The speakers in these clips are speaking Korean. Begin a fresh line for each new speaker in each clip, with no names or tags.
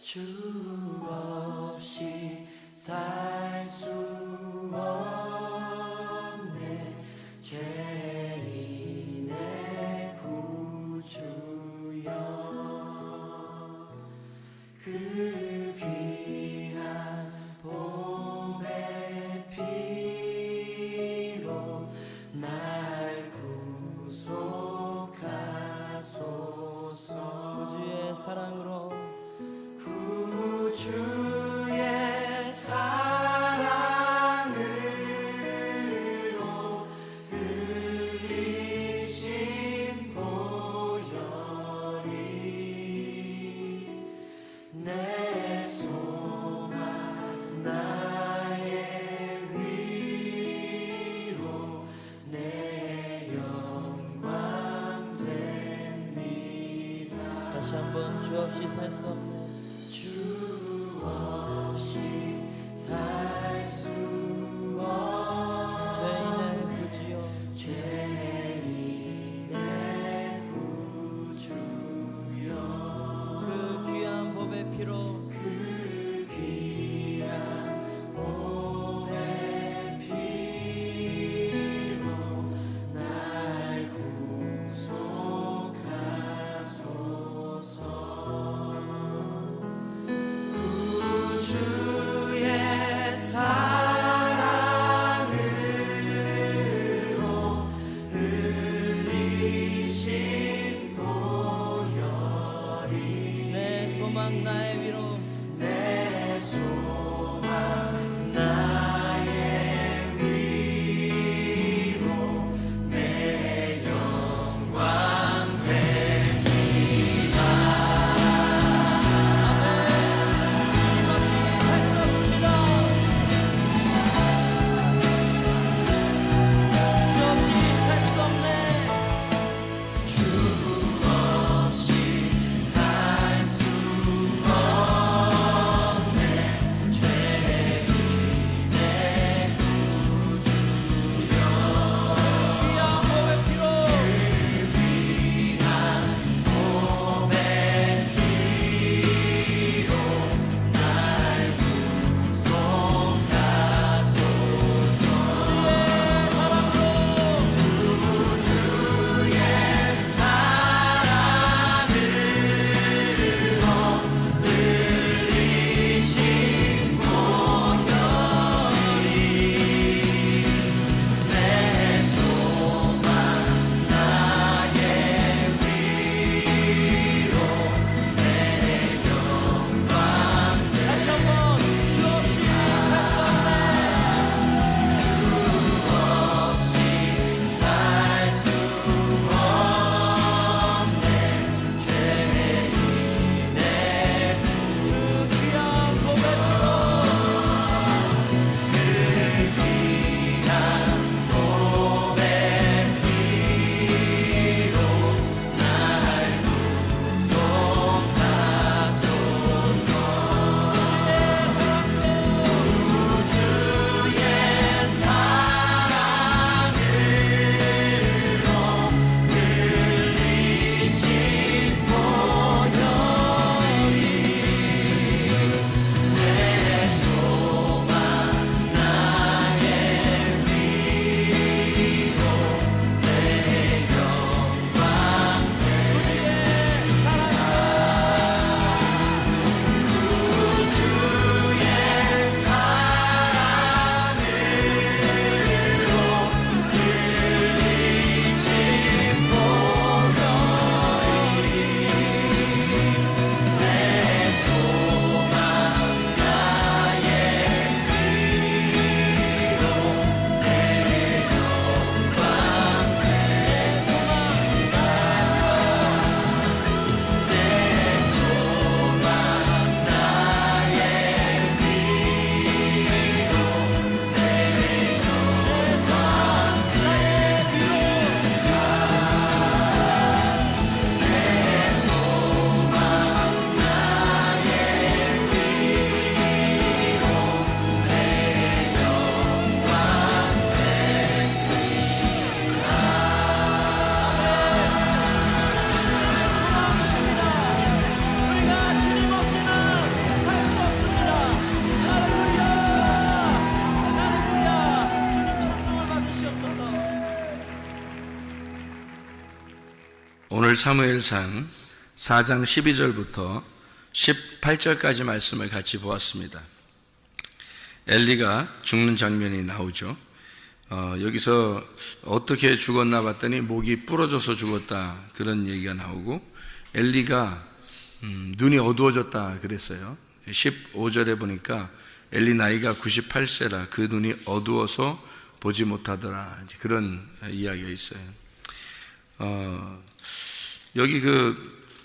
주 없이 살 수 없네. 죄인의 구주여, 그 귀한 보배 피로 날 구속하소서.
구주의 사랑으로,
구주의 사랑으로 흘리신 보혈이 내 소망 나의 위로 내 영광 됩니다.
다시 한번 주 없이 살 수 없네.
주 없이 살 수
죄인의
없네.
구주여,
죄인의 구주여,
그 귀한 보배 피로
그 귀한 보배 피로 날 구속하소서. 구주의 사랑으로 흘리신 보혈이
내 소망 나의 위로,
내 소망 나의 위로 내 영광 됩니다.
주님 없이 살 수 없습니다. 주 없이 살 수 없네.
주 없이 살 수 없네. 죄인의
오늘 사무엘상 4장 12절부터 18절까지 말씀을 같이 보았습니다. 엘리가 죽는 장면이 나오죠. 여기서 어떻게 죽었나 봤더니 목이 부러져서 죽었다, 그런 얘기가 나오고, 엘리가 눈이 어두워졌다 그랬어요. 15절에 보니까 엘리 나이가 98세라 그 눈이 어두워서 보지 못하더라, 그런 이야기가 있어요. 여기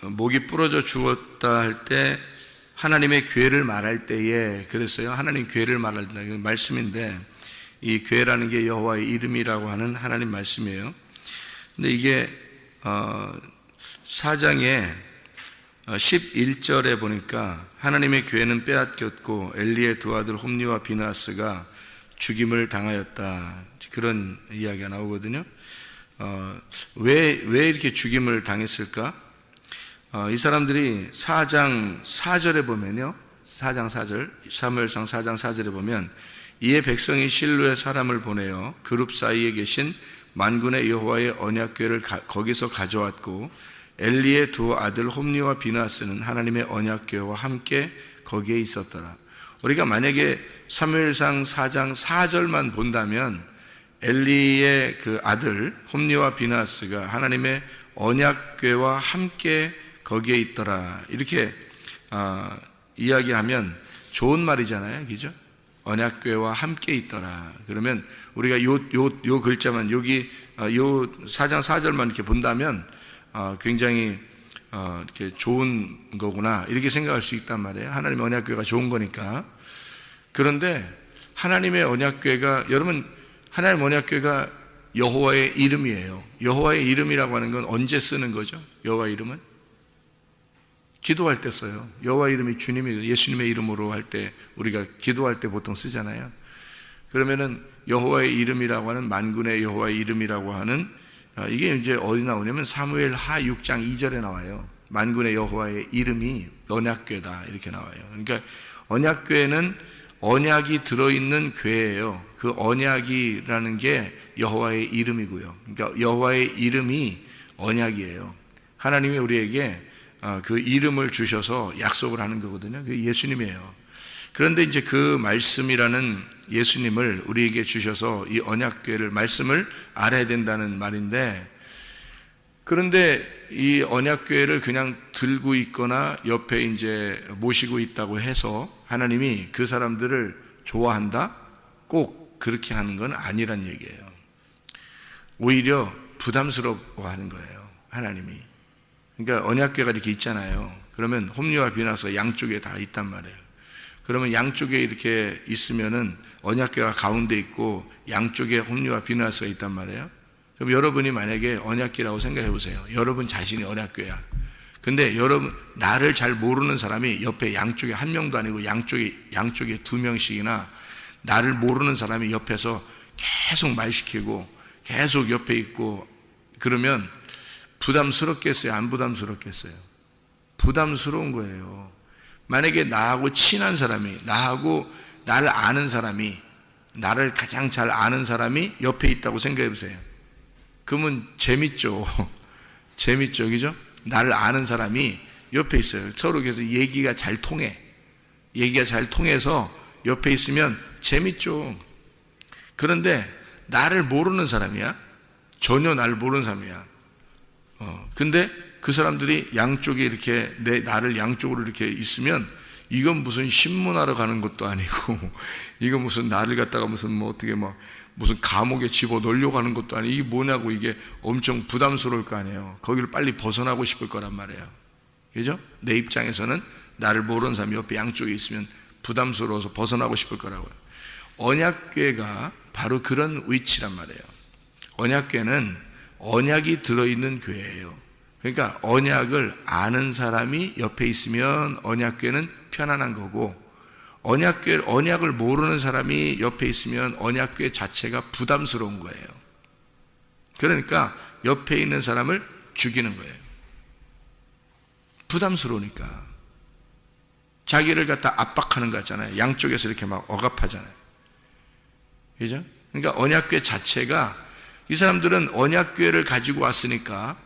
목이 부러져 죽었다 할 때 하나님의 괴를 말할 때에 그랬어요. 하나님 괴를 말할 때 말씀인데, 이 괴라는 게 여호와의 이름이라고 하는 하나님 말씀이에요. 근데 이게 4장에 11절에 보니까 하나님의 괴는 빼앗겼고 엘리의 두 아들 홈니와 비나스가 죽임을 당하였다, 그런 이야기가 나오거든요. 왜 이렇게 죽임을 당했을까? 이 사람들이 4장 4절에 보면요, 4장 4절, 사무엘상 4장 4절에 보면, 이에 백성이 실로의 사람을 보내어 그룹 사이에 계신 만군의 여호와의 언약궤를 거기서 가져왔고, 엘리의 두 아들 홈니와 비나스는 하나님의 언약궤와 함께 거기에 있었더라. 우리가 만약에 사무엘상 4장 4절만 본다면 엘리의 그 아들 홈니와 비나스가 하나님의 언약궤와 함께 거기에 있더라, 이렇게 이야기하면 좋은 말이잖아요, 그죠? 언약궤와 함께 있더라. 그러면 우리가 요 글자만 여기 요 4장 4절만 이렇게 본다면 굉장히 이렇게 좋은 거구나, 이렇게 생각할 수 있단 말이에요. 하나님의 언약궤가 좋은 거니까. 그런데 하나님의 언약궤가, 여러분, 하나님의 언약궤가 여호와의 이름이에요. 여호와의 이름이라고 하는 건 언제 쓰는 거죠? 여호와의 이름은 기도할 때 써요. 여호와 이름이 주님이 예수님의 이름으로 할 때, 우리가 기도할 때 보통 쓰잖아요. 그러면은 여호와의 이름이라고 하는, 만군의 여호와의 이름이라고 하는, 이게 이제 어디 나오냐면 사무엘 하 6장 2절에 나와요. 만군의 여호와의 이름이 언약궤다, 이렇게 나와요. 그러니까 언약궤는 언약이 들어있는 궤예요. 그 언약이라는 게 여호와의 이름이고요. 그러니까 여호와의 이름이 언약이에요. 하나님이 우리에게 그 이름을 주셔서 약속을 하는 거거든요. 그게 예수님이에요. 그런데 이제 그 말씀이라는 예수님을 우리에게 주셔서 이 언약궤를, 말씀을 알아야 된다는 말인데, 그런데 이 언약궤를 그냥 들고 있거나 옆에 이제 모시고 있다고 해서 하나님이 그 사람들을 좋아한다? 꼭 그렇게 하는 건 아니란 얘기예요. 오히려 부담스러워하는 거예요, 하나님이. 그러니까 언약궤가 이렇게 있잖아요. 그러면 홈리와 비나스가 양쪽에 다 있단 말이에요. 그러면 양쪽에 이렇게 있으면은 언약궤가 가운데 있고 양쪽에 홈리와 비나스가 있단 말이에요. 그럼 여러분이 만약에 언약궤라고 생각해 보세요. 여러분 자신이 언약궤야. 근데 여러분, 나를 잘 모르는 사람이 옆에 양쪽에 한 명도 아니고 양쪽에 두 명씩이나 나를 모르는 사람이 옆에서 계속 말 시키고 계속 옆에 있고, 그러면 부담스럽겠어요? 안 부담스럽겠어요? 부담스러운 거예요. 만약에 나하고 친한 사람이, 나하고 나를 아는 사람이, 나를 가장 잘 아는 사람이 옆에 있다고 생각해 보세요. 그러면 재밌죠. 재밌죠, 그죠? 나를 아는 사람이 옆에 있어요. 서로 그래서 얘기가 잘 통해. 얘기가 잘 통해서 옆에 있으면 재밌죠. 그런데 나를 모르는 사람이야. 전혀 나를 모르는 사람이야. 근데 그 사람들이 양쪽에 이렇게 나를 양쪽으로 이렇게 있으면, 이건 무슨 신문하러 가는 것도 아니고, 이거 무슨 나를 갖다가 무슨 뭐 어떻게 무슨 감옥에 집어 넣으려고 하는 것도 아니고, 이게 뭐냐고, 이게 엄청 부담스러울 거 아니에요. 거기를 빨리 벗어나고 싶을 거란 말이에요. 그죠? 내 입장에서는 나를 모르는 사람이 옆에 양쪽에 있으면 부담스러워서 벗어나고 싶을 거라고요. 언약궤가 바로 그런 위치란 말이에요. 언약궤는 언약이 들어있는 궤예요. 그러니까 언약을 아는 사람이 옆에 있으면 언약궤는 편안한 거고, 언약을 모르는 사람이 옆에 있으면 언약궤 자체가 부담스러운 거예요. 그러니까 옆에 있는 사람을 죽이는 거예요. 부담스러우니까. 자기를 갖다 압박하는 거 같잖아요. 양쪽에서 이렇게 막 억압하잖아요. 그죠? 그러니까 언약궤 자체가, 이 사람들은 언약궤를 가지고 왔으니까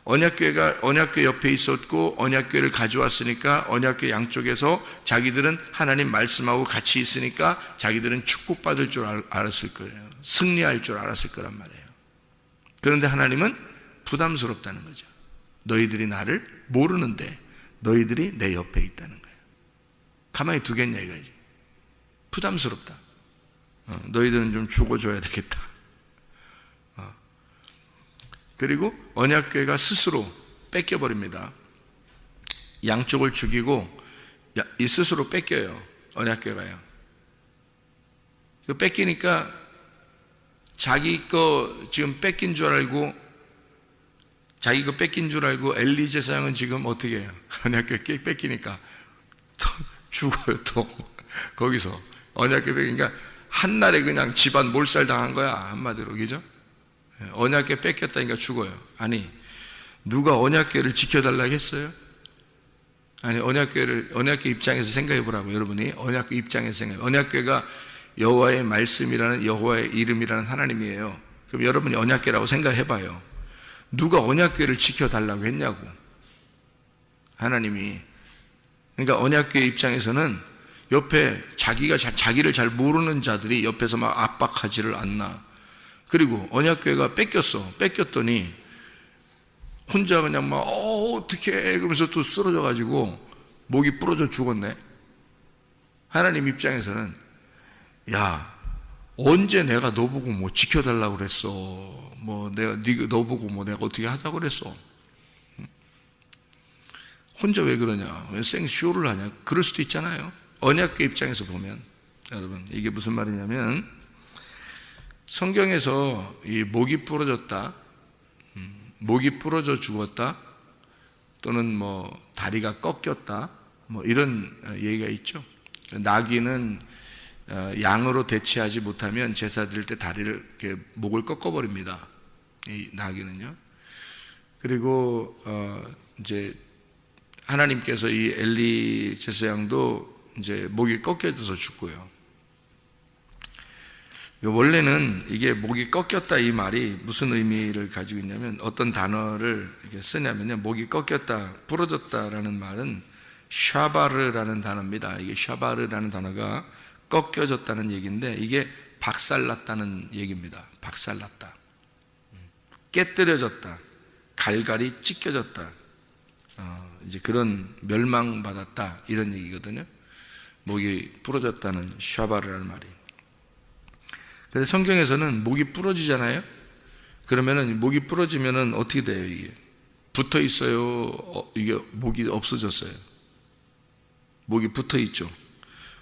언약궤가 언약궤 옆에 있었고 언약궤를 가져왔으니까 언약궤 양쪽에서 자기들은 하나님 말씀하고 같이 있으니까 자기들은 축복받을 줄 알았을 거예요. 승리할 줄 알았을 거란 말이에요. 그런데 하나님은 부담스럽다는 거죠. 너희들이 나를 모르는데 너희들이 내 옆에 있다는 거예요. 가만히 두겠냐 이거지. 부담스럽다. 너희들은 좀 죽어줘야 되겠다. 그리고 언약궤가 스스로 뺏겨버립니다. 양쪽을 죽이고 이 스스로 뺏겨요. 언약궤가요. 뺏기니까 자기 거 지금 뺏긴 줄 알고 자기 거 뺏긴 줄 알고 엘리 제사장은 지금 어떻게 해요? 언약궤 뺏기니까 또 죽어요. 또 거기서 언약궤 뺏기니까 한날에 그냥 집안 몰살 당한 거야. 한마디로 그죠? 언약궤 뺏겼다니까 죽어요. 아니 누가 언약궤를 지켜달라고 했어요? 아니 언약궤 입장에서 생각해 보라고. 여러분이 언약궤 입장에서 생각해. 언약궤가 여호와의 말씀이라는 여호와의 이름이라는 하나님이에요. 그럼 여러분이 언약궤라고 생각해 봐요. 누가 언약궤를 지켜달라고 했냐고. 하나님이. 그러니까 언약궤 입장에서는 옆에 자기를 잘 모르는 자들이 옆에서 막 압박하지를 않나. 그리고 언약궤가 뺏겼더니 혼자 그냥 막 어떡해 그러면서 또 쓰러져 가지고 목이 부러져 죽었네. 하나님 입장에서는 야 언제 내가 너 보고 뭐 지켜달라고 그랬어. 뭐 내가 너 보고 뭐 내가 어떻게 하자고 그랬어. 혼자 왜 그러냐, 왜 생쇼를 하냐, 그럴 수도 있잖아요. 언약궤 입장에서 보면. 여러분 이게 무슨 말이냐면 성경에서 이 목이 부러졌다, 목이 부러져 죽었다, 또는 뭐 다리가 꺾였다, 뭐 이런 얘기가 있죠. 나귀는 양으로 대체하지 못하면 제사 드릴 때 다리를 이렇게 목을 꺾어버립니다. 이 나귀는요. 그리고 이제 하나님께서 이 엘리 제사장도 이제 목이 꺾여져서 죽고요. 원래는 이게 목이 꺾였다 이 말이 무슨 의미를 가지고 있냐면 어떤 단어를 이렇게 쓰냐면요. 목이 꺾였다, 부러졌다라는 말은 샤바르라는 단어입니다. 이게 샤바르라는 단어가 꺾여졌다는 얘기인데 이게 박살났다는 얘기입니다. 박살났다. 깨뜨려졌다. 갈갈이 찢겨졌다. 이제 그런 멸망받았다 이런 얘기거든요. 목이 부러졌다는 샤바르라는 말이. 근데 성경에서는 목이 부러지잖아요. 그러면은 목이 부러지면은 어떻게 돼요? 이게 붙어 있어요. 이게 목이 없어졌어요. 목이 붙어 있죠.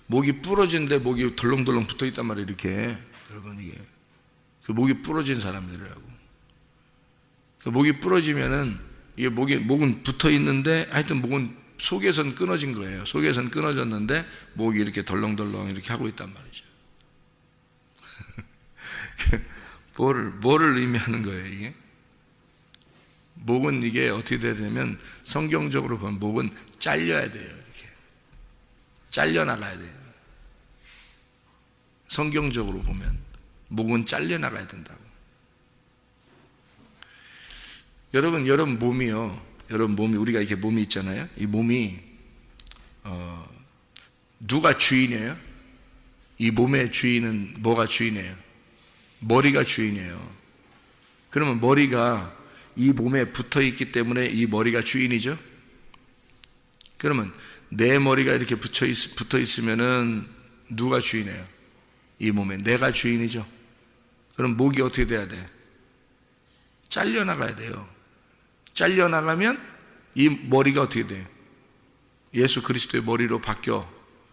목이 부러진데 목이 덜렁덜렁 붙어 있단 말이에요. 이렇게 여러분 이게 그 목이 부러진 사람들이라고. 그 목이 부러지면은 이게 목은 붙어 있는데 하여튼 목은 속에선 끊어진 거예요. 속에선 끊어졌는데 목이 이렇게 덜렁덜렁 이렇게 하고 있단 말이죠. 뭐를 의미하는 거예요, 이게? 목은 이게 어떻게 돼야 되냐면 성경적으로 보면 목은 잘려야 돼요. 이렇게 잘려나가야 돼요. 성경적으로 보면 목은 잘려나가야 된다고. 여러분 몸이요. 여러분 몸이 우리가 이렇게 몸이 있잖아요. 이 몸이 누가 주인이에요? 이 몸의 주인은 뭐가 주인이에요? 머리가 주인이에요. 그러면 머리가 이 몸에 붙어 있기 때문에 이 머리가 주인이죠. 그러면 내 머리가 이렇게 붙어 있으면은 누가 주인이에요? 이 몸에 내가 주인이죠. 그럼 목이 어떻게 돼야 돼? 잘려나가야 돼요. 잘려나가면 이 머리가 어떻게 돼요? 예수 그리스도의 머리로 바뀌어.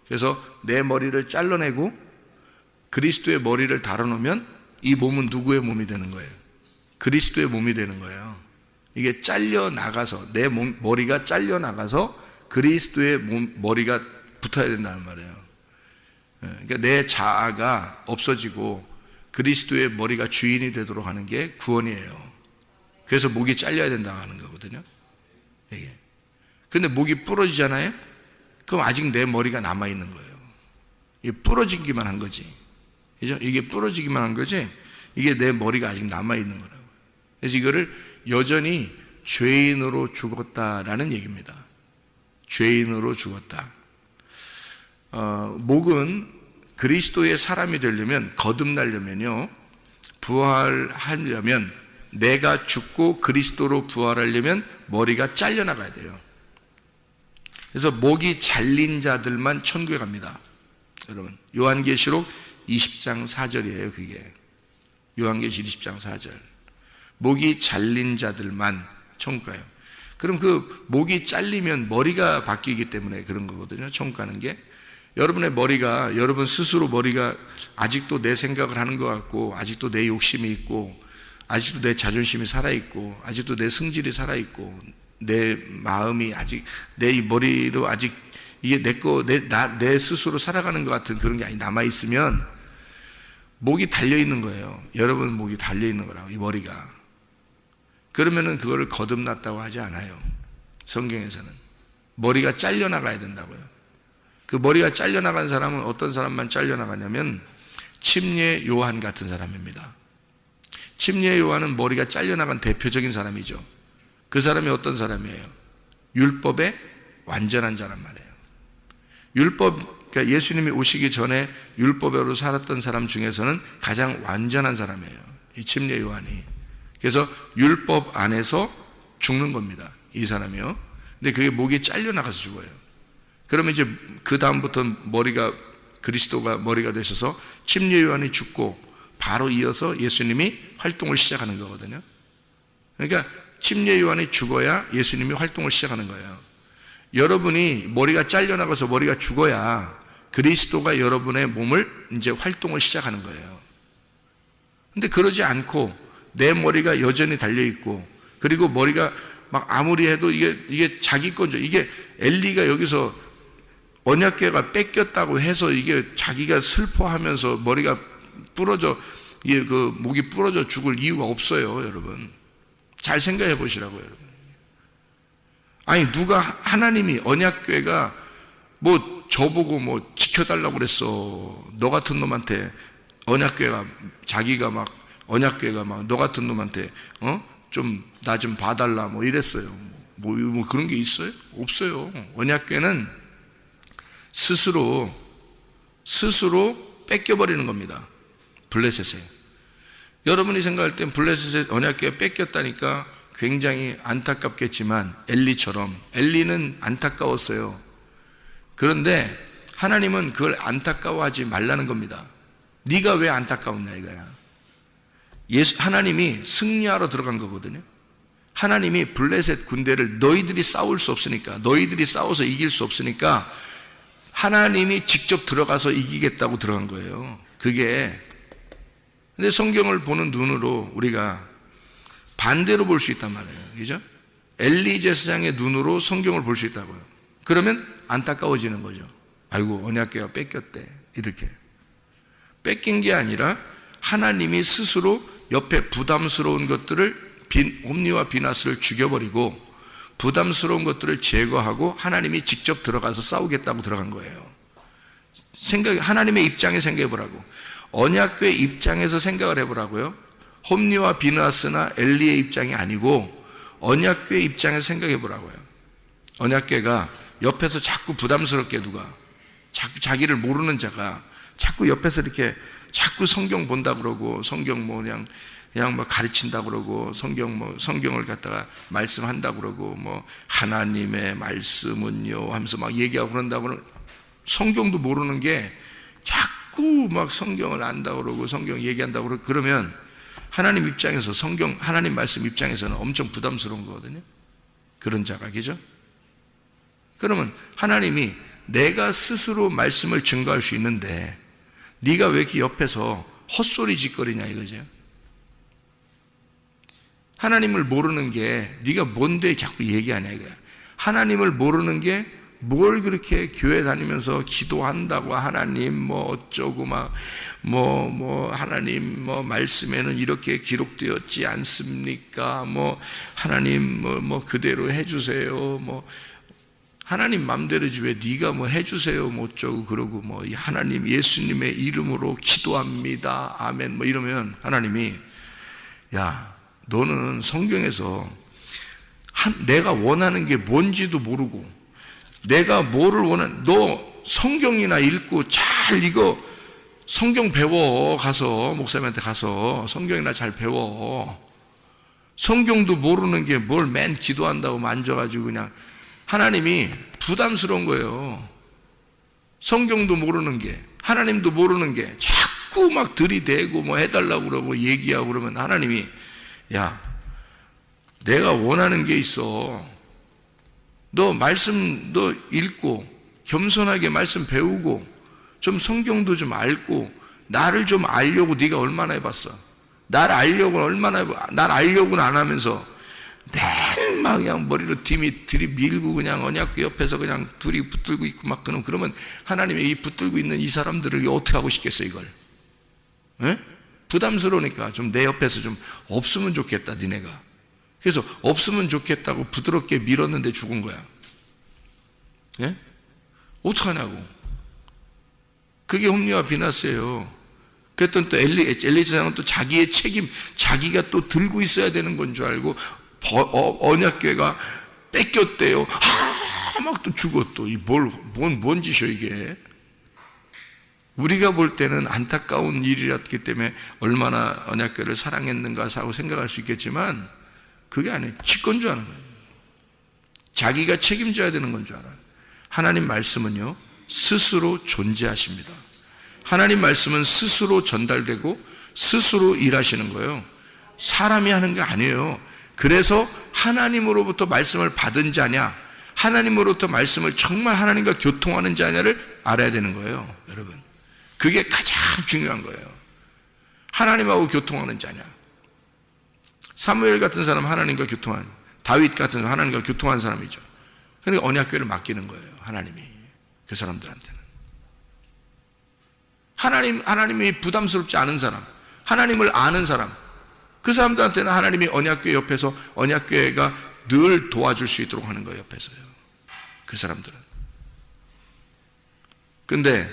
그래서 내 머리를 잘라내고 그리스도의 머리를 달아놓으면 이 몸은 누구의 몸이 되는 거예요? 그리스도의 몸이 되는 거예요. 이게 잘려나가서 내 머리가 잘려나가서 그리스도의 머리가 붙어야 된다는 말이에요. 그러니까 내 자아가 없어지고 그리스도의 머리가 주인이 되도록 하는 게 구원이에요. 그래서 목이 잘려야 된다고 하는 거거든요. 이게. 근데 목이 부러지잖아요? 그럼 아직 내 머리가 남아있는 거예요. 이게 부러지기만 한 거지. 그죠? 이게 부러지기만 한 거지, 이게 내 머리가 아직 남아있는 거라고. 그래서 이거를 여전히 죄인으로 죽었다라는 얘기입니다. 죄인으로 죽었다. 목은 그리스도의 사람이 되려면, 거듭나려면요, 부활하려면, 내가 죽고 그리스도로 부활하려면 머리가 잘려나가야 돼요. 그래서 목이 잘린 자들만 천국에 갑니다. 여러분, 요한계시록 20장 4절이에요. 그게 요한계시록 20장 4절. 목이 잘린 자들만 천국 가요. 그럼 그 목이 잘리면 머리가 바뀌기 때문에 그런 거거든요. 천국 가는 게. 여러분의 머리가, 여러분 스스로 머리가 아직도 내 생각을 하는 것 같고, 아직도 내 욕심이 있고, 아직도 내 자존심이 살아있고, 아직도 내 승질이 살아있고, 내 마음이 아직 내 머리로 아직 이게 내 스스로 살아가는 것 같은 그런 게 남아있으면 목이 달려있는 거예요. 여러분 목이 달려있는 거라고, 이 머리가. 그러면은 그거를 거듭났다고 하지 않아요. 성경에서는. 머리가 잘려나가야 된다고요. 그 머리가 잘려나간 사람은 어떤 사람만 잘려나가냐면 침례 요한 같은 사람입니다. 침례 요한은 머리가 잘려나간 대표적인 사람이죠. 그 사람이 어떤 사람이에요? 율법에 완전한 자란 말이에요. 그러니까 예수님이 오시기 전에 율법으로 살았던 사람 중에서는 가장 완전한 사람이에요. 이 침례 요한이. 그래서 율법 안에서 죽는 겁니다. 이 사람이요. 근데 그게 목이 잘려나가서 죽어요. 그러면 이제 그 다음부터 그리스도가 머리가 되셔서 침례 요한이 죽고 바로 이어서 예수님이 활동을 시작하는 거거든요. 그러니까 침례 요한이 죽어야 예수님이 활동을 시작하는 거예요. 여러분이 머리가 잘려나가서 머리가 죽어야 그리스도가 여러분의 몸을 이제 활동을 시작하는 거예요. 근데 그러지 않고 내 머리가 여전히 달려있고, 그리고 머리가 막 아무리 해도 이게 자기 건죠. 이게 엘리가 여기서 언약궤가 뺏겼다고 해서 이게 자기가 슬퍼하면서 머리가 부러져, 이게 그 목이 부러져 죽을 이유가 없어요, 여러분. 잘 생각해 보시라고요, 여러분. 아니, 누가 하나님이 언약궤가 뭐 저보고 뭐 지켜달라고 그랬어. 너 같은 놈한테 언약궤가 자기가 막 언약궤가 막 너 같은 놈한테 좀 나 좀 봐달라 뭐 이랬어요. 뭐 그런 게 있어요? 없어요. 언약궤는 스스로 뺏겨버리는 겁니다. 블레셋에. 여러분이 생각할 땐 블레셋에 언약궤가 뺏겼다니까 굉장히 안타깝겠지만 엘리처럼, 엘리는 안타까웠어요. 그런데 하나님은 그걸 안타까워하지 말라는 겁니다. 네가 왜 안타까웠냐 이거야. 하나님이 승리하러 들어간 거거든요. 하나님이 블레셋 군대를 너희들이 싸울 수 없으니까, 너희들이 싸워서 이길 수 없으니까 하나님이 직접 들어가서 이기겠다고 들어간 거예요. 그게. 근데 성경을 보는 눈으로 우리가 반대로 볼 수 있단 말이에요. 그죠? 엘리 제사장의 눈으로 성경을 볼 수 있다고요. 그러면 안타까워지는 거죠. 아이고, 언약궤가 뺏겼대. 이렇게. 뺏긴 게 아니라 하나님이 스스로 옆에 부담스러운 것들을, 홈리와 비나스를 죽여버리고 부담스러운 것들을 제거하고 하나님이 직접 들어가서 싸우겠다고 들어간 거예요. 하나님의 입장에 생각해 보라고. 언약궤 입장에서 생각을 해보라고요. 홈리와 비나스나 엘리의 입장이 아니고 언약궤 입장에서 생각해 보라고요. 언약궤가 옆에서 자꾸 부담스럽게 자꾸 자기를 모르는 자가 자꾸 옆에서 이렇게 자꾸 성경 본다 그러고, 성경 뭐 그냥 뭐 가르친다 그러고, 성경을 갖다가 말씀한다 그러고, 뭐 하나님의 말씀은요 하면서 막 얘기하고 그런다 그러고, 성경도 모르는 게 자꾸 막 성경을 안다 그러고 성경 얘기한다 그러고, 그러면 하나님 입장에서 하나님 말씀 입장에서는 엄청 부담스러운 거거든요. 그런 자가, 그죠? 그러면 하나님이 내가 스스로 말씀을 증거할 수 있는데 네가 왜 이렇게 옆에서 헛소리 짓거리냐 이거죠. 하나님을 모르는 게 네가 뭔데 자꾸 얘기하냐 이거야. 하나님을 모르는 게 뭘 그렇게 교회 다니면서 기도한다고 하나님 뭐 어쩌고 막 하나님 뭐 말씀에는 이렇게 기록되었지 않습니까? 뭐 하나님 뭐 그대로 해주세요. 뭐 하나님 맘대로지 왜 네가 뭐 해주세요 뭐 어쩌고 그러고 뭐 하나님 예수님의 이름으로 기도합니다. 아멘 뭐 이러면 하나님이 야, 너는 성경에서 내가 원하는 게 뭔지도 모르고 내가 뭐를 너 성경이나 읽고 잘 이거 성경 배워. 가서 목사님한테 가서 성경이나 잘 배워. 성경도 모르는 게 뭘 맨 기도한다고 만져가지고 그냥 하나님이 부담스러운 거예요. 성경도 모르는 게, 하나님도 모르는 게 자꾸 막 들이대고 뭐 해달라고 그러고 얘기하고 그러면 하나님이, 야, 내가 원하는 게 있어. 너 말씀 너 읽고 겸손하게 말씀 배우고 좀 성경도 좀 알고 나를 좀 알려고 네가 얼마나 해봤어? 날 알려고는 얼마나 해봐. 날 알려고는 안 하면서 막 그냥 머리로 들이밀고 그냥 언약궤 옆에서 그냥 둘이 붙들고 있고 막 그러면 하나님이 이 붙들고 있는 이 사람들을 어떻게 하고 싶겠어 이걸? 에? 부담스러우니까 좀 내 옆에서 좀 없으면 좋겠다 니네가. 그래서 없으면 좋겠다고 부드럽게 밀었는데 죽은 거야. 예? 어떡하냐고. 그게 홈리와 비나스예요. 그랬더니 또 엘리사장은 또 자기의 책임, 자기가 또 들고 있어야 되는 건 줄 알고 언약궤가 뺏겼대요. 막 또 죽어 또. 뭔 짓이야 이게. 우리가 볼 때는 안타까운 일이었기 때문에 얼마나 언약궤를 사랑했는가 하고 생각할 수 있겠지만 그게 아니에요. 지 건 줄 아는 거예요. 자기가 책임져야 되는 건 줄 알아요. 하나님 말씀은요 스스로 존재하십니다. 하나님 말씀은 스스로 전달되고 스스로 일하시는 거예요. 사람이 하는 게 아니에요. 그래서 하나님으로부터 말씀을 받은 자냐, 하나님으로부터 말씀을 정말 하나님과 교통하는 자냐를 알아야 되는 거예요. 여러분, 그게 가장 중요한 거예요. 하나님하고 교통하는 자냐. 사무엘 같은 사람은 하나님과 교통한, 다윗 같은 사람은 하나님과 교통한 사람이죠. 그러니까 언약궤를 맡기는 거예요. 하나님이 그 사람들한테는. 하나님이 부담스럽지 않은 사람, 하나님을 아는 사람, 그 사람들한테는 하나님이 언약궤 옆에서 언약궤가 늘 도와줄 수 있도록 하는 거예요. 옆에서요. 그 사람들은. 근데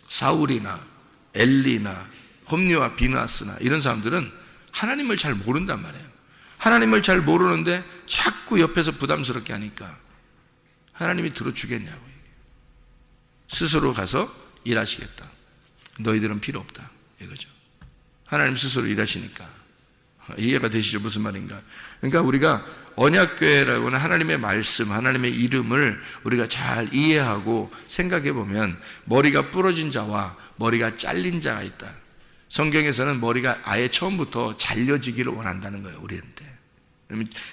사울이나 엘리나 홈리와 비나스나 이런 사람들은 하나님을 잘 모른단 말이에요. 하나님을 잘 모르는데 자꾸 옆에서 부담스럽게 하니까 하나님이 들어주겠냐고. 스스로 가서 일하시겠다. 너희들은 필요 없다. 이거죠. 하나님 스스로 일하시니까. 이해가 되시죠? 무슨 말인가? 그러니까 우리가 언약궤라고 하는 하나님의 말씀, 하나님의 이름을 우리가 잘 이해하고 생각해 보면 머리가 부러진 자와 머리가 잘린 자가 있다. 성경에서는 머리가 아예 처음부터 잘려지기를 원한다는 거예요. 우리한테.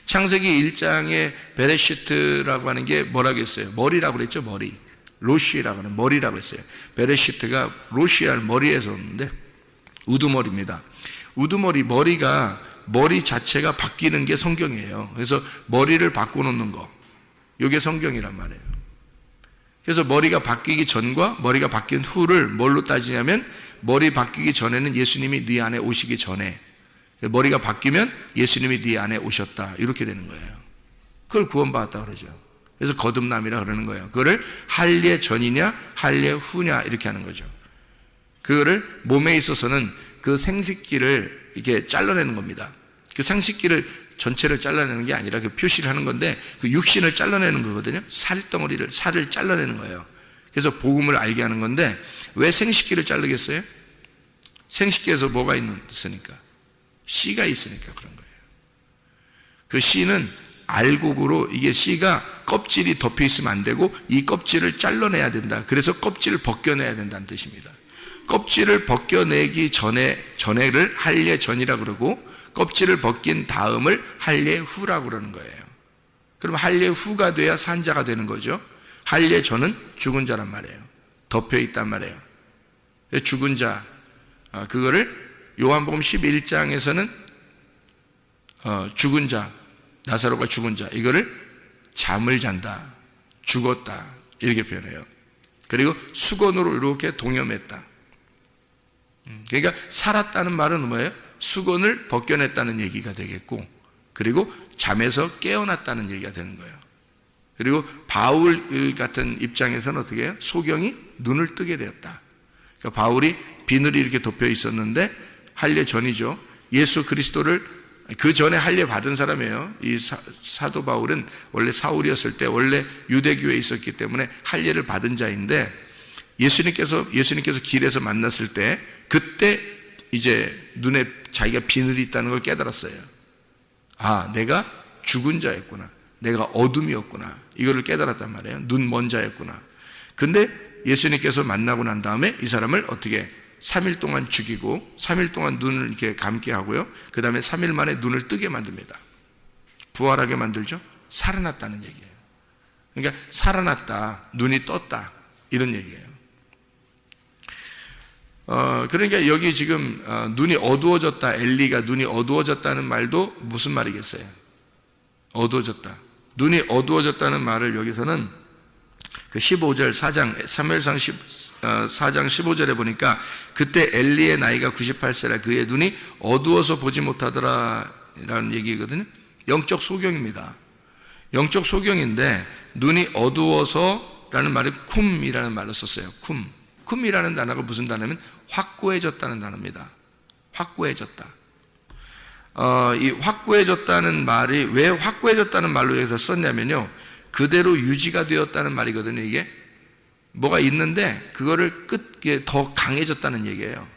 창세기 1장에 베레시트라고 하는 게 뭐라고 했어요? 머리라고 그랬죠. 머리. 로시라고 하는 머리라고 했어요. 베레시트가 로시알 머리에서 오는데 우두머리입니다. 우두머리, 머리 자체가 바뀌는 게 성경이에요. 그래서 머리를 바꿔놓는 거, 이게 성경이란 말이에요. 그래서 머리가 바뀌기 전과 머리가 바뀐 후를 뭘로 따지냐면, 머리 바뀌기 전에는 예수님이 네 안에 오시기 전에, 머리가 바뀌면 예수님이 네 안에 오셨다, 이렇게 되는 거예요. 그걸 구원받았다 그러죠. 그래서 거듭남이라 그러는 거예요. 그거를 할례 전이냐 할례 후냐 이렇게 하는 거죠. 그거를 몸에 있어서는 그 생식기를 이렇게 잘라내는 겁니다. 그 생식기를 전체를 잘라내는 게 아니라 그 표시를 하는 건데, 그 육신을 잘라내는 거거든요. 살을 잘라내는 거예요. 그래서 복음을 알게 하는 건데, 왜 생식기를 자르겠어요? 생식기에서 뭐가 있으니까? 씨가 있으니까 그런 거예요. 그 씨는 알곡으로, 이게 씨가 껍질이 덮여 있으면 안 되고 이 껍질을 잘라내야 된다. 그래서 껍질을 벗겨내야 된다는 뜻입니다. 껍질을 벗겨내기 전에를 할례 전이라고 그러고, 껍질을 벗긴 다음을 할례 후라고 그러는 거예요. 그럼 할례 후가 돼야 산자가 되는 거죠. 할례 전은 죽은 자란 말이에요. 덮여 있단 말이에요. 죽은 자, 그거를 요한복음 11장에서는 죽은 자, 나사로가 죽은 자, 이거를 잠을 잔다, 죽었다 이렇게 표현해요. 그리고 수건으로 이렇게 동여맸다. 그러니까 살았다는 말은 뭐예요? 수건을 벗겨냈다는 얘기가 되겠고, 그리고 잠에서 깨어났다는 얘기가 되는 거예요. 그리고 바울 같은 입장에서는 어떻게 해요? 소경이 눈을 뜨게 되었다. 그러니까 바울이 비늘이 이렇게 덮여 있었는데, 할례 전이죠. 예수 그리스도를 그 전에 할례 받은 사람이에요. 이 사도 바울은 원래 사울이었을 때 원래 유대교회에 있었기 때문에 할례를 받은 자인데 예수님께서 길에서 만났을 때 그때 이제 눈에 자기가 비늘이 있다는 걸 깨달았어요. 아, 내가 죽은 자였구나. 내가 어둠이었구나. 이거를 깨달았단 말이에요. 눈 먼 자였구나. 근데 예수님께서 만나고 난 다음에 이 사람을 어떻게 3일 동안 죽이고 3일 동안 눈을 이렇게 감게 하고요. 그 다음에 3일 만에 눈을 뜨게 만듭니다. 부활하게 만들죠. 살아났다는 얘기예요. 그러니까 살아났다, 눈이 떴다, 이런 얘기예요. 그러니까 여기 지금 눈이 어두워졌다, 엘리가 눈이 어두워졌다는 말도 무슨 말이겠어요? 어두워졌다. 눈이 어두워졌다는 말을 여기서는 그 15절 4장 사무엘상 4장 15절에 보니까 그때 엘리의 나이가 98세라 그의 눈이 어두워서 보지 못하더라 라는 얘기거든요. 영적 소경입니다. 영적 소경인데 눈이 어두워서 라는 말이 쿰이라는 말로 썼어요. 쿰이라는 단어가 무슨 단어냐면 확고해졌다는 단어입니다. 확고해졌다. 이 확고해졌다는 말이 왜 확고해졌다는 말로 여기서 썼냐면요, 그대로 유지가 되었다는 말이거든요. 이게 뭐가 있는데 그거를 끝에 더 강해졌다는 얘기예요.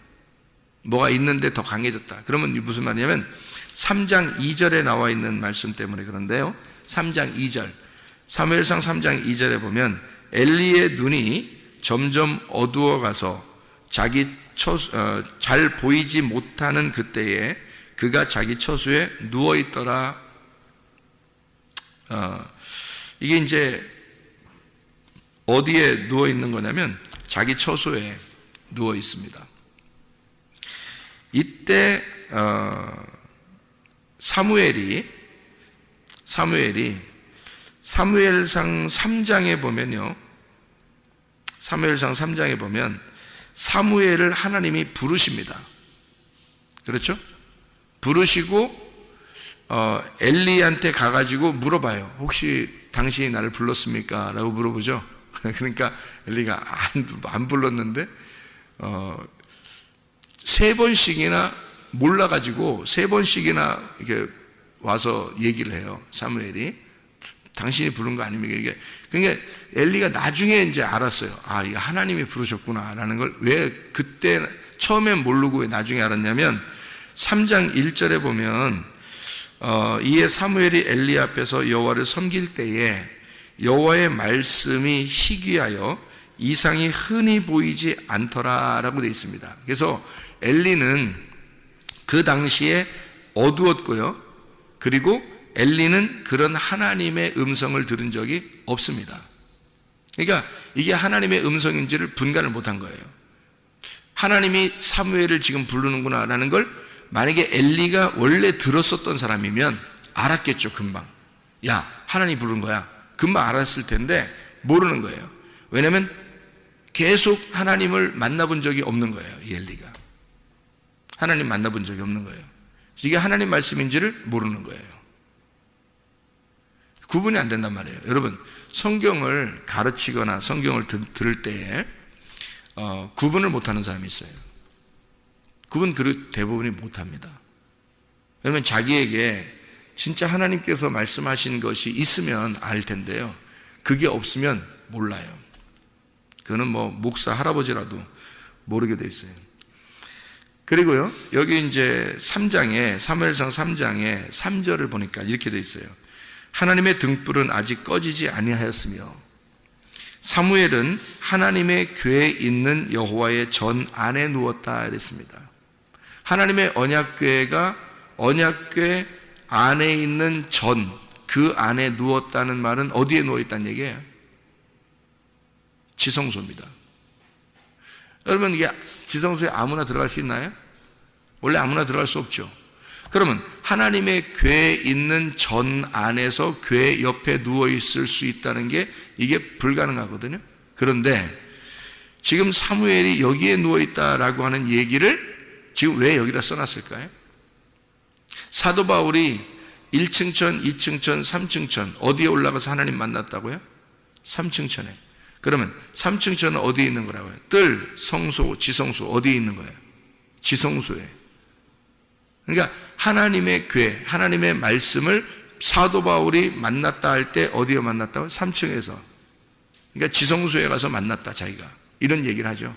뭐가 있는데 더 강해졌다. 그러면 무슨 말이냐면 3장 2절에 나와 있는 말씀 때문에 그런데요, 3장 2절 사무엘상 3장 2절에 보면 엘리의 눈이 점점 어두워가서 잘 보이지 못하는 그때에 그가 자기 처소에 누워있더라. 이게 이제 어디에 누워있는 거냐면 자기 처소에 누워있습니다. 이때 사무엘이 사무엘상 3장에 보면요, 사무엘상 3장에 보면 사무엘을 하나님이 부르십니다. 그렇죠? 부르시고 엘리한테 가가지고 물어봐요. 혹시 당신이 나를 불렀습니까? 라고 물어보죠. 그러니까 엘리가 안 불렀는데 3번씩이나 몰라가지고 3번씩이나 이렇게 와서 얘기를 해요. 사무엘이 당신이 부른 거 아닙니까? 이게 그러니까 엘리가 나중에 이제 알았어요. 아, 이게 하나님이 부르셨구나라는 걸. 왜 그때 처음엔 모르고 왜 나중에 알았냐면 3장 1절에 보면 이에 사무엘이 엘리 앞에서 여호와를 섬길 때에 여호와의 말씀이 희귀하여 이상이 흔히 보이지 않더라라고 되어 있습니다. 그래서 엘리는 그 당시에 어두웠고요, 그리고 엘리는 그런 하나님의 음성을 들은 적이 없습니다. 그러니까 이게 하나님의 음성인지를 분간을 못한 거예요. 하나님이 사무엘을 지금 부르는구나 라는 걸 만약에 엘리가 원래 들었었던 사람이면 알았겠죠. 금방. 야, 하나님 부른 거야. 금방 알았을 텐데 모르는 거예요. 왜냐하면 계속 하나님을 만나본 적이 없는 거예요. 이 엘리가 하나님 만나본 적이 없는 거예요. 이게 하나님 말씀인지를 모르는 거예요. 구분이 안 된단 말이에요. 여러분, 성경을 가르치거나 성경을 들을 때에 구분을 못하는 사람이 있어요. 구분 대부분이 못합니다. 그러면 자기에게 진짜 하나님께서 말씀하신 것이 있으면 알 텐데요, 그게 없으면 몰라요. 그거는 뭐 목사 할아버지라도 모르게 돼 있어요. 그리고요, 여기 이제 3장에 사무엘상 3장에 3절을 보니까 이렇게 돼 있어요. 하나님의 등불은 아직 꺼지지 아니하였으며 사무엘은 하나님의 궤에 있는 여호와의 전 안에 누웠다 이랬습니다. 하나님의 언약궤가 언약궤 안에 있는 그 안에 누웠다는 말은 어디에 누워있다는 얘기예요? 지성소입니다. 여러분, 이게 지성소에 아무나 들어갈 수 있나요? 원래 아무나 들어갈 수 없죠. 그러면 하나님의 궤에 있는 전 안에서 궤 옆에 누워있을 수 있다는 게 이게 불가능하거든요. 그런데 지금 사무엘이 여기에 누워있다라고 하는 얘기를 지금 왜 여기다 써놨을까요? 사도 바울이 1층 천, 2층 천, 3층 천 어디에 올라가서 하나님 만났다고요? 3층 천에. 그러면 3층 천은 어디에 있는 거라고요? 뜰, 성소, 지성소 어디에 있는 거예요? 지성소에. 그러니까 하나님의 교회, 하나님의 말씀을 사도 바울이 만났다 할 때 어디에 만났다고? 3층에서. 그러니까 지성소에 가서 만났다 자기가. 이런 얘기를 하죠.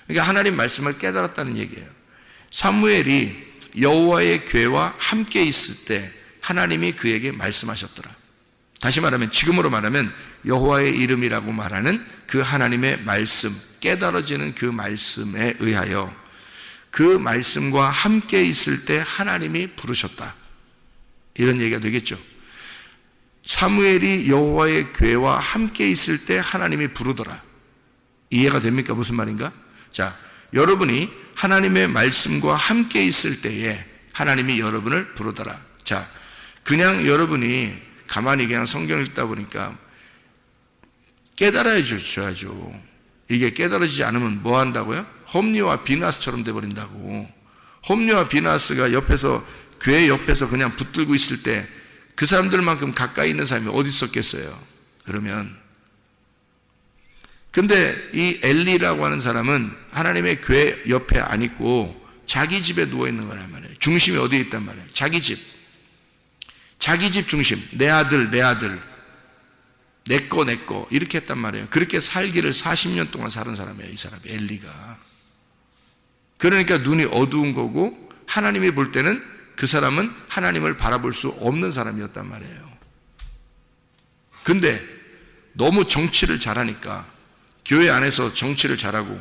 그러니까 하나님 말씀을 깨달았다는 얘기예요. 사무엘이 여호와의 교회와 함께 있을 때 하나님이 그에게 말씀하셨더라. 다시 말하면 지금으로 말하면 여호와의 이름이라고 말하는 그 하나님의 말씀, 깨달아지는 그 말씀에 의하여 그 말씀과 함께 있을 때 하나님이 부르셨다. 이런 얘기가 되겠죠. 사무엘이 여호와의 교회와 함께 있을 때 하나님이 부르더라. 이해가 됩니까? 무슨 말인가? 자, 여러분이 하나님의 말씀과 함께 있을 때에 하나님이 여러분을 부르더라. 자, 그냥 여러분이 가만히 그냥 성경 읽다 보니까 깨달아야 줘야죠. 이게 깨달아지지 않으면 뭐 한다고요? 홈리와 비나스처럼 돼버린다고. 홈리와 비나스가 옆에서, 교회 옆에서 그냥 붙들고 있을 때 그 사람들만큼 가까이 있는 사람이 어디 있었겠어요? 그러면. 근데 이 엘리라고 하는 사람은 하나님의 교회 옆에 안 있고 자기 집에 누워 있는 거란 말이에요. 중심이 어디에 있단 말이에요? 자기 집. 자기 집 중심. 내 아들, 내 아들. 내 거, 내 거. 이렇게 했단 말이에요. 그렇게 살기를 40년 동안 사는 사람이에요. 이 사람이, 엘리가. 그러니까 눈이 어두운 거고 하나님이 볼 때는 그 사람은 하나님을 바라볼 수 없는 사람이었단 말이에요. 근데 너무 정치를 잘하니까 교회 안에서 정치를 잘하고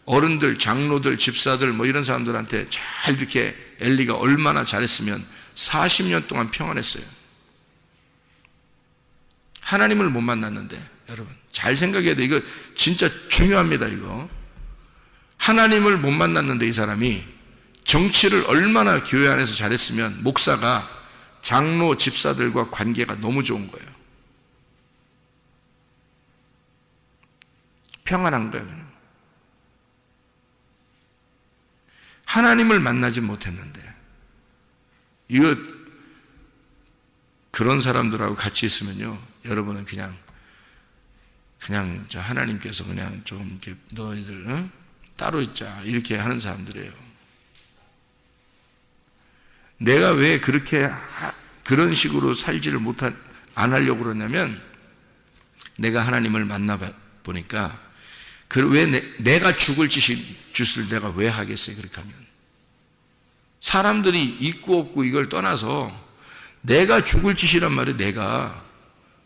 어른들, 장로들, 집사들 뭐 이런 사람들한테 잘 이렇게 엘리가 얼마나 잘했으면 40년 동안 평안했어요. 하나님을 못 만났는데 여러분 잘 생각해야 돼. 이거 진짜 중요합니다. 이거 하나님을 못 만났는데 이 사람이 정치를 얼마나 교회 안에서 잘했으면 목사가 장로, 집사들과 관계가 너무 좋은 거예요. 평안한 거예요. 하나님을 만나지 못했는데 이거 그런 사람들하고 같이 있으면요 여러분은 그냥 저 하나님께서 그냥 좀 이렇게 너희들 따로 있자 이렇게 하는 사람들이에요. 내가 왜 그렇게 그런 식으로 살지를 안 하려고 그러냐면 내가 하나님을 만나 보니까 왜 내가 죽을 짓을 내가 왜 하겠어요? 그렇게 하면 사람들이 있고 없고 이걸 떠나서 내가 죽을 짓이란 말이에요.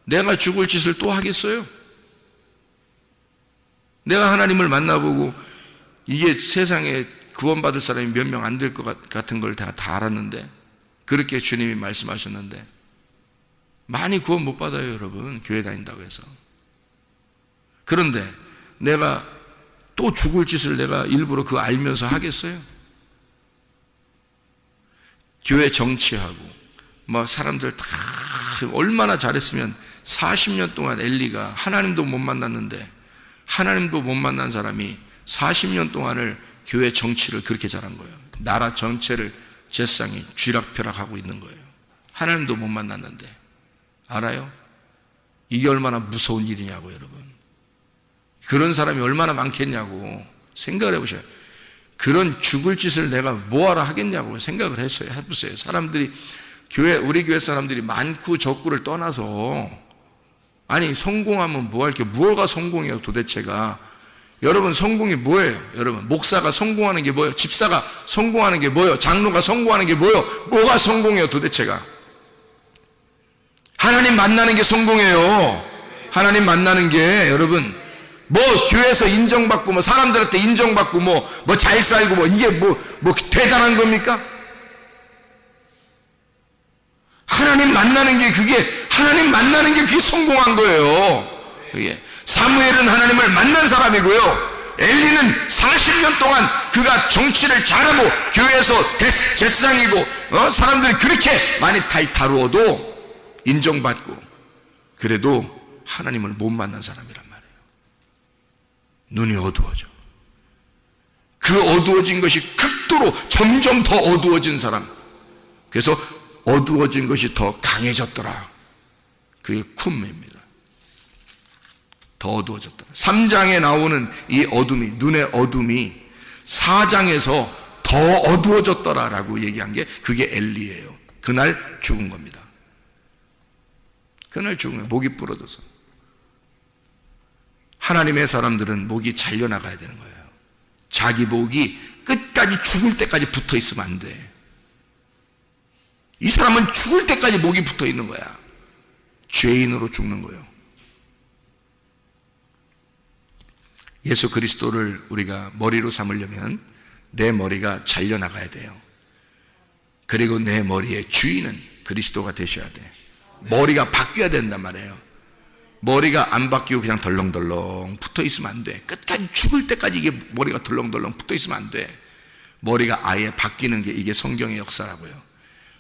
내가 죽을 짓을 또 하겠어요? 내가 하나님을 만나보고 이게 세상에 구원받을 사람이 몇 명 안 될 것 같은 걸 다 알았는데 그렇게 주님이 말씀하셨는데 많이 구원 못 받아요. 여러분 교회 다닌다고 해서. 그런데 내가 또 죽을 짓을 내가 일부러 그거 알면서 하겠어요? 교회 정치하고 뭐 사람들 다 얼마나 잘했으면 40년 동안 엘리가 하나님도 못 만났는데 하나님도 못 만난 사람이 40년 동안을 교회 정치를 그렇게 잘한 거예요. 나라 전체를 제사장이 쥐락펴락하고 있는 거예요. 하나님도 못 만났는데 알아요? 이게 얼마나 무서운 일이냐고 여러분. 그런 사람이 얼마나 많겠냐고 생각을 해보셔요. 그런 죽을 짓을 내가 뭐하러 하겠냐고 생각을 해보세요. 사람들이 우리 교회 사람들이 많고 적고를 떠나서 아니 성공하면 뭐 할 게 뭐가 성공이에요 도대체가. 여러분 성공이 뭐예요? 여러분 목사가 성공하는 게 뭐예요? 집사가 성공하는 게 뭐예요? 장로가 성공하는 게 뭐예요? 뭐가 성공이에요 도대체가? 하나님 만나는 게 성공이에요. 하나님 만나는 게 여러분 뭐 교회에서 인정받고 뭐 사람들한테 인정받고 뭐 잘 살고 뭐 이게 뭐 대단한 겁니까? 하나님 만나는 게 그게 성공한 거예요. 그게 사무엘은 하나님을 만난 사람이고요. 엘리는 40년 동안 그가 정치를 잘하고 교회에서 제사장이고 사람들이 그렇게 많이 다루어도 인정받고 그래도 하나님을 못 만난 사람이란 말이에요. 눈이 어두워져. 그 어두워진 것이 극도로 점점 더 어두워진 사람. 그래서 어두워진 것이 더 강해졌더라. 그게 쿰입니다. 더 어두워졌다. 3장에 나오는 이 어둠이, 눈의 어둠이 4장에서 더 어두워졌더라라고 얘기한 게 그게 엘리예요. 그날 죽은 겁니다. 그날 죽은 거예요. 목이 부러져서. 하나님의 사람들은 목이 잘려나가야 되는 거예요. 자기 목이 끝까지 죽을 때까지 붙어 있으면 안 돼. 이 사람은 죽을 때까지 목이 붙어 있는 거야. 죄인으로 죽는 거예요. 예수 그리스도를 우리가 머리로 삼으려면 내 머리가 잘려나가야 돼요. 그리고 내 머리의 주인은 그리스도가 되셔야 돼. 머리가 바뀌어야 된단 말이에요. 머리가 안 바뀌고 그냥 덜렁덜렁 붙어 있으면 안 돼. 끝까지 죽을 때까지 이게 머리가 덜렁덜렁 붙어 있으면 안 돼. 머리가 아예 바뀌는 게 이게 성경의 역사라고요.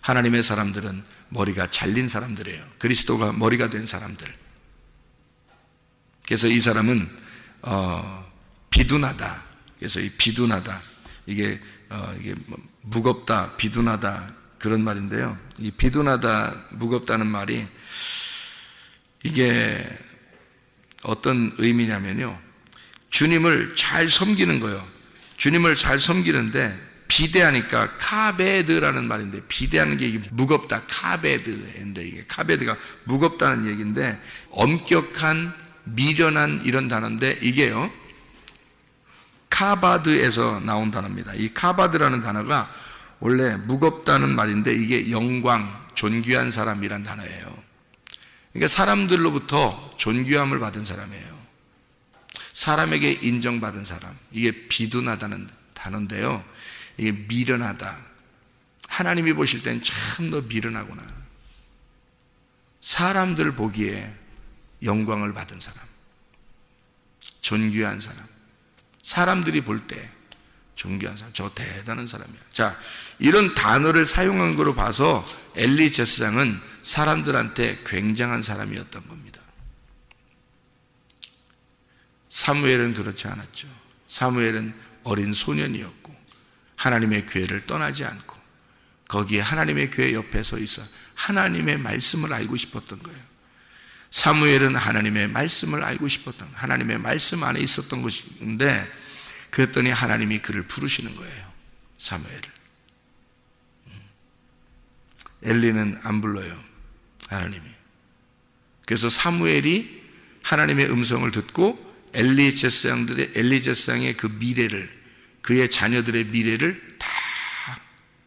하나님의 사람들은 머리가 잘린 사람들이에요. 그리스도가 머리가 된 사람들. 그래서 이 사람은 비둔하다. 그래서 이 비둔하다, 이게 무겁다, 비둔하다 그런 말인데요. 이 비둔하다, 무겁다는 말이 이게 어떤 의미냐면요, 주님을 잘 섬기는 거예요. 주님을 잘 섬기는데 비대하니까 카베드라는 말인데, 비대하는 게 이게 무겁다, 카베드인데, 이게 카베드가 무겁다는 얘기인데, 엄격한, 미련한 이런 단어인데, 이게요 카바드에서 나온 단어입니다. 이 카바드라는 단어가 원래 무겁다는 말인데, 이게 영광, 존귀한 사람이란 단어예요. 그러니까 사람들로부터 존귀함을 받은 사람이에요. 사람에게 인정받은 사람. 이게 비둔하다는 단어인데요, 이게 미련하다. 하나님이 보실 땐 참 너 미련하구나. 사람들 보기에 영광을 받은 사람, 존귀한 사람, 사람들이 볼 때 존귀한 사람, 저 대단한 사람이야. 자, 이런 단어를 사용한 거로 봐서 엘리 제사장은 사람들한테 굉장한 사람이었던 겁니다. 사무엘은 그렇지 않았죠. 사무엘은 어린 소년이었고 하나님의 교회를 떠나지 않고 거기에 하나님의 교회 옆에 서 있어 하나님의 말씀을 알고 싶었던 거예요. 사무엘은 하나님의 말씀을 알고 싶었던 거예요. 하나님의 말씀 안에 있었던 것인데, 그랬더니 하나님이 그를 부르시는 거예요. 사무엘을. 엘리는 안 불러요, 하나님이. 그래서 사무엘이 하나님의 음성을 듣고 엘리 제사장의 그 미래를, 그의 자녀들의 미래를 다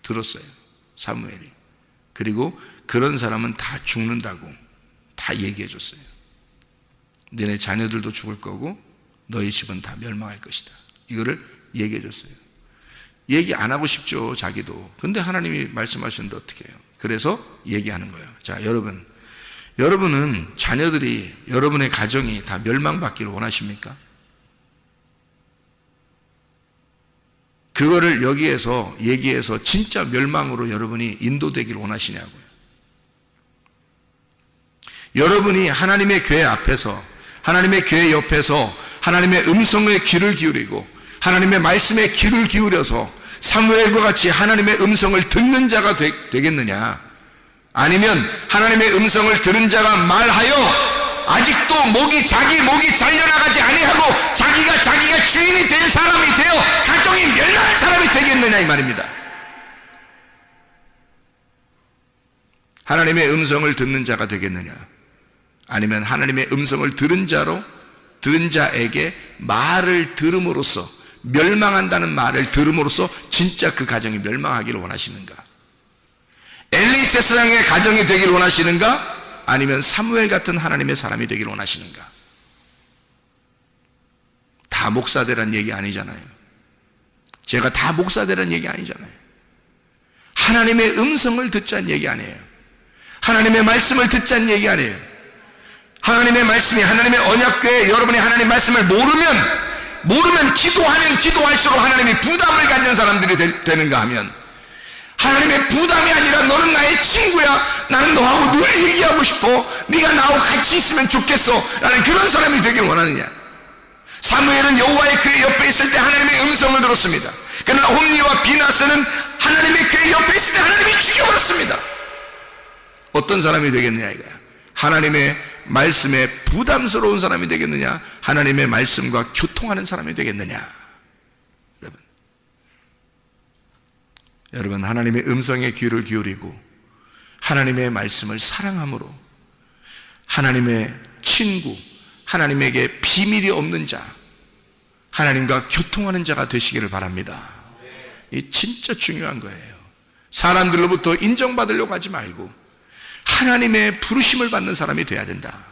들었어요, 사무엘이. 그리고 그런 사람은 다 죽는다고 다 얘기해 줬어요. 너네 자녀들도 죽을 거고 너희 집은 다 멸망할 것이다, 이거를 얘기해 줬어요. 얘기 안 하고 싶죠, 자기도. 근데 하나님이 말씀하셨는데 어떻게 해요? 그래서 얘기하는 거예요. 자, 여러분은 자녀들이, 여러분의 가정이 다 멸망받기를 원하십니까? 그거를 여기에서 얘기해서 진짜 멸망으로 여러분이 인도되기를 원하시냐고요. 여러분이 하나님의 교회 앞에서, 하나님의 교회 옆에서 하나님의 음성에 귀를 기울이고 하나님의 말씀에 귀를 기울여서 사무엘과 같이 하나님의 음성을 듣는 자가 되겠느냐? 아니면 하나님의 음성을 들은 자가 말하여 아직도 자기 목이 잘려나가지 아니하고 자기가 주인이 될 사람이 되어 가정이 멸망할 사람이 되겠느냐, 이 말입니다. 하나님의 음성을 듣는 자가 되겠느냐, 아니면 하나님의 음성을 들은 자에게 말을 들음으로써, 멸망한다는 말을 들음으로써 진짜 그 가정이 멸망하기를 원하시는가? 엘리 제사장의 가정이 되기를 원하시는가? 아니면 사무엘 같은 하나님의 사람이 되기를 원하시는가? 다 목사되란 얘기 아니잖아요. 제가 다 목사되란 얘기 아니잖아요. 하나님의 음성을 듣자는 얘기 아니에요. 하나님의 말씀을 듣자는 얘기 아니에요. 하나님의 말씀이, 하나님의 언약궤에 여러분이 하나님의 말씀을 모르면 기도하면 기도할수록 하나님이 부담을 갖는 사람들이 되는가 하면, 하나님의 부담이 아니라 너는 나의 친구야, 나는 너하고 늘 얘기하고 싶어, 네가 나하고 같이 있으면 좋겠어 라는 그런 사람이 되길 원하느냐? 사무엘은 여호와의 교회 옆에 있을 때 하나님의 음성을 들었습니다. 그러나 홈리와 비나스는 하나님의 교회 옆에 있을 때 하나님이 죽여버렸습니다. 어떤 사람이 되겠느냐 이거야. 하나님의 말씀에 부담스러운 사람이 되겠느냐, 하나님의 말씀과 교통하는 사람이 되겠느냐. 여러분, 여러분, 하나님의 음성에 귀를 기울이고 하나님의 말씀을 사랑함으로 하나님의 친구, 하나님에게 비밀이 없는 자, 하나님과 교통하는 자가 되시기를 바랍니다. 이 진짜 중요한 거예요. 사람들로부터 인정받으려고 하지 말고 하나님의 부르심을 받는 사람이 돼야 된다.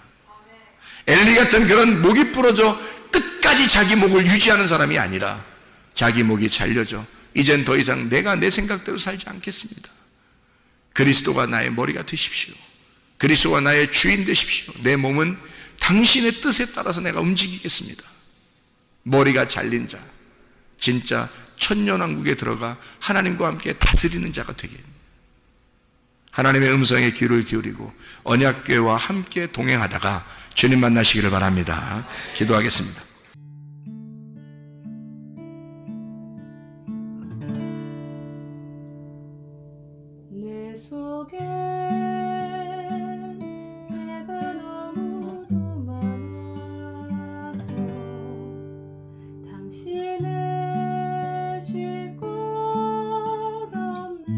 엘리 같은 그런 목이 부러져 끝까지 자기 목을 유지하는 사람이 아니라 자기 목이 잘려져 이젠 더 이상 내가 내 생각대로 살지 않겠습니다. 그리스도가 나의 머리가 되십시오. 그리스도가 나의 주인 되십시오. 내 몸은 당신의 뜻에 따라서 내가 움직이겠습니다. 머리가 잘린 자, 진짜 천년왕국에 들어가 하나님과 함께 다스리는 자가 되게, 하나님의 음성에 귀를 기울이고 언약궤와 함께 동행하다가 주님 만나시기를 바랍니다. 기도하겠습니다.
내 속에 내가 너무도 많아서 당신을 쉴 곳 없네.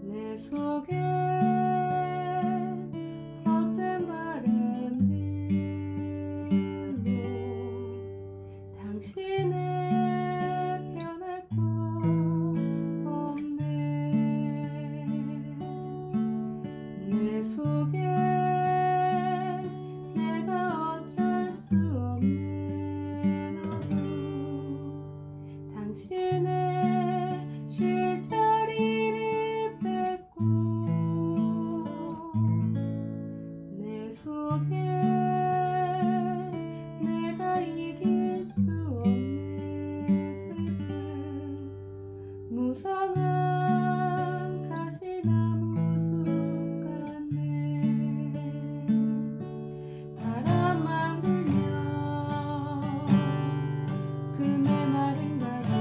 내 속에 헛된 바램들로 당신을 변할 곳 없네. 내 속에 내가 어쩔 수 없는 어둠, 당신의 쉴 자리를 뺏고 내 속에 내가 이길 수 없는 슬픔, 무성한 가시나무 숲 같네. 바람만 불면 그 메마른 가지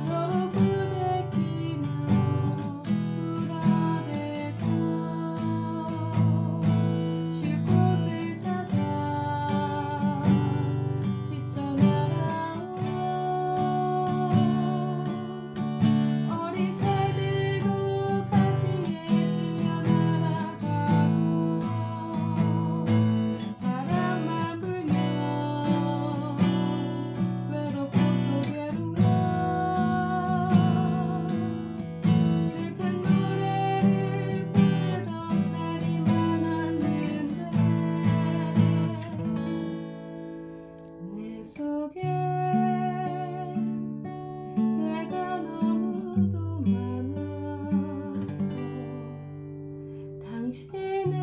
서로 부대끼며 울어대고 쉴 곳을 찾아 지쳐 날아온 어리새들도 가시에 지며 날아가고, 바람만 불면 외롭고 또 괴로워 슬픈 노래를 부르던 날이 많았는데 내 속에 내가 너무도 많아서 당신을